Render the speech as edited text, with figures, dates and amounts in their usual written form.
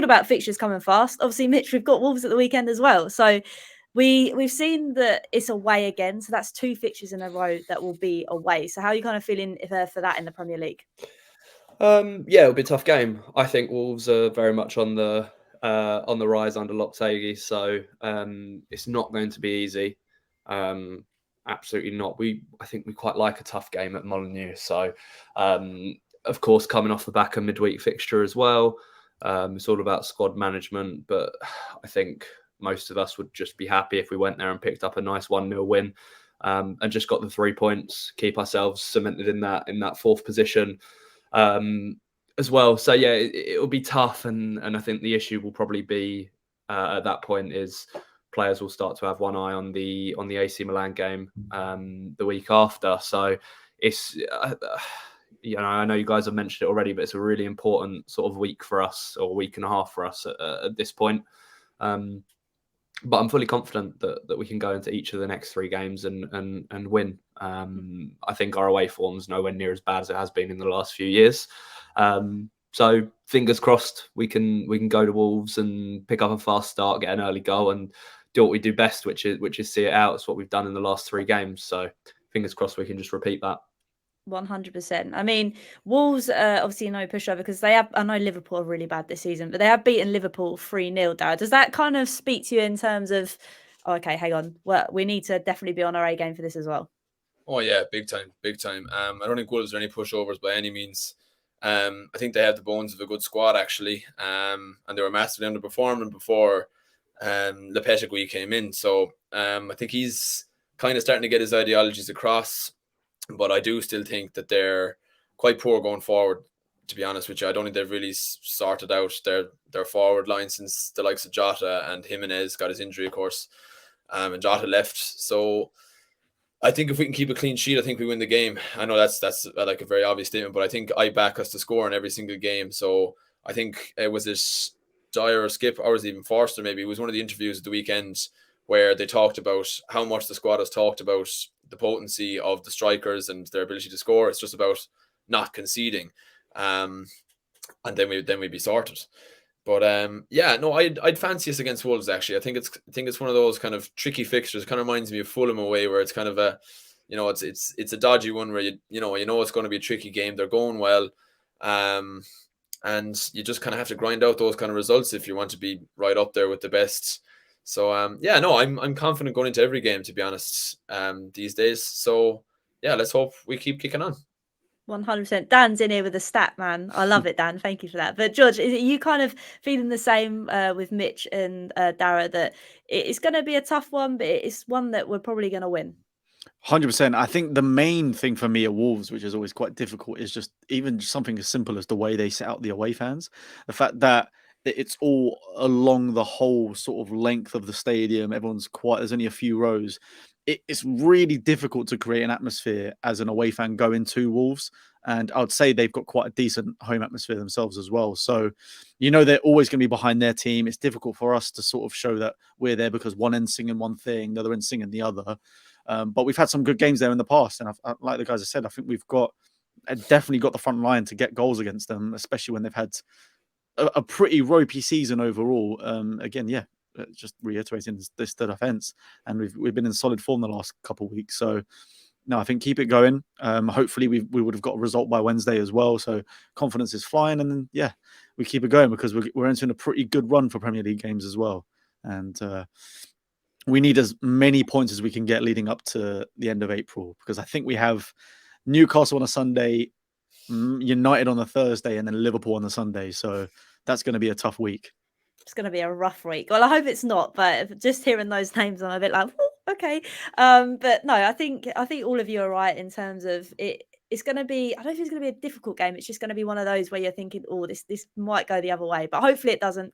about fixtures coming fast. Obviously, Mitch, we've got Wolves at the weekend as well. So we've seen that it's away again. So that's 2 fixtures in a row that will be away. So how are you kind of feeling for that in the Premier League? Yeah, it'll be a tough game. I think Wolves are very much on the rise under Lopetegui, so it's not going to be easy. Um, Absolutely not. I think we quite like a tough game at Molineux. So, of course, coming off the back of midweek fixture as well, it's all about squad management. But I think most of us would just be happy if we went there and picked up a nice 1-0 win, and just got the 3 points, keep ourselves cemented in that fourth position. As well. So yeah, it'll be tough, and I think the issue will probably be at that point is players will start to have one eye on the AC Milan game the week after. So it's I know you guys have mentioned it already, but it's a really important sort of week for us, or week and a half for us at this point. But I'm fully confident that we can go into each of the next 3 games and win. I think our away form's nowhere near as bad as it has been in the last few years. So fingers crossed we can go to Wolves and pick up a fast start, get an early goal, and do what we do best, which is see it out. It's what we've done in the last 3 games. So fingers crossed we can just repeat that. 100%. I mean, Wolves obviously no pushover because they have. I know Liverpool are really bad this season, but they have beaten Liverpool 3-0. Dad, does that kind of speak to you in terms of, oh, okay, hang on, well, we need to definitely be on our A game for this as well? Oh yeah, big time, big time. I don't think Wolves are any pushovers by any means. I think they have the bones of a good squad actually, and they were massively underperforming before Lopetegui came in. So I think he's kind of starting to get his ideologies across. But I do still think that they're quite poor going forward, to be honest with you. I don't think they've really sorted out their forward line since the likes of Jota and Jimenez got his injury, of course, and Jota left. So I think if we can keep a clean sheet, I think we win the game. I know that's like a very obvious statement, but I think I back us to score in every single game. So I think it was this Dyer or Skip, or was it even Forster maybe? It was one of the interviews at the weekend where they talked about how much the squad has talked about the potency of the strikers and their ability to score. It's just about not conceding, and then we'd be sorted. But yeah, no, I'd fancy us against Wolves actually. I think it's one of those kind of tricky fixtures. It kind of reminds me of Fulham away, where it's kind of a, it's a dodgy one where you know it's going to be a tricky game. They're going well, and you just kind of have to grind out those kind of results if you want to be right up there with the best. So yeah, no, I'm confident going into every game, to be honest, these days. So yeah, let's hope we keep kicking on. 100%. Dan's in here with a stat, man. I love it, Dan. Thank you for that. But George, is it you kind of feeling the same with Mitch and Dara, that it's going to be a tough one, but it's one that we're probably going to win? 100%. I think the main thing for me at Wolves, which is always quite difficult, is just even something as simple as the way they set out the away fans. The fact that it's all along the whole sort of length of the stadium. Everyone's quiet. There's only a few rows. It's really difficult to create an atmosphere as an away fan going to Wolves. And I would say they've got quite a decent home atmosphere themselves as well. So, they're always going to be behind their team. It's difficult for us to sort of show that we're there because one end's singing one thing, the other end's singing the other. But we've had some good games there in the past. And like the guys have said, I think we've definitely got the front line to get goals against them, especially when they've had a pretty ropey season overall. Again, yeah, just reiterating this third offense, and we've been in solid form the last couple of weeks. So no, I think keep it going. Hopefully we would have got a result by Wednesday as well. So confidence is flying, and then yeah, we keep it going because we're entering a pretty good run for Premier League games as well, and we need as many points as we can get leading up to the end of April, because I think we have Newcastle on a Sunday, United on a Thursday, and then Liverpool on the Sunday. So that's going to be a tough week. It's going to be a rough week. Well, I hope it's not, but just hearing those names, I'm a bit like, okay. But no, I think all of you are right in terms of it. It's going to be, I don't think it's going to be a difficult game. It's just going to be one of those where you're thinking, oh, this might go the other way, but hopefully it doesn't.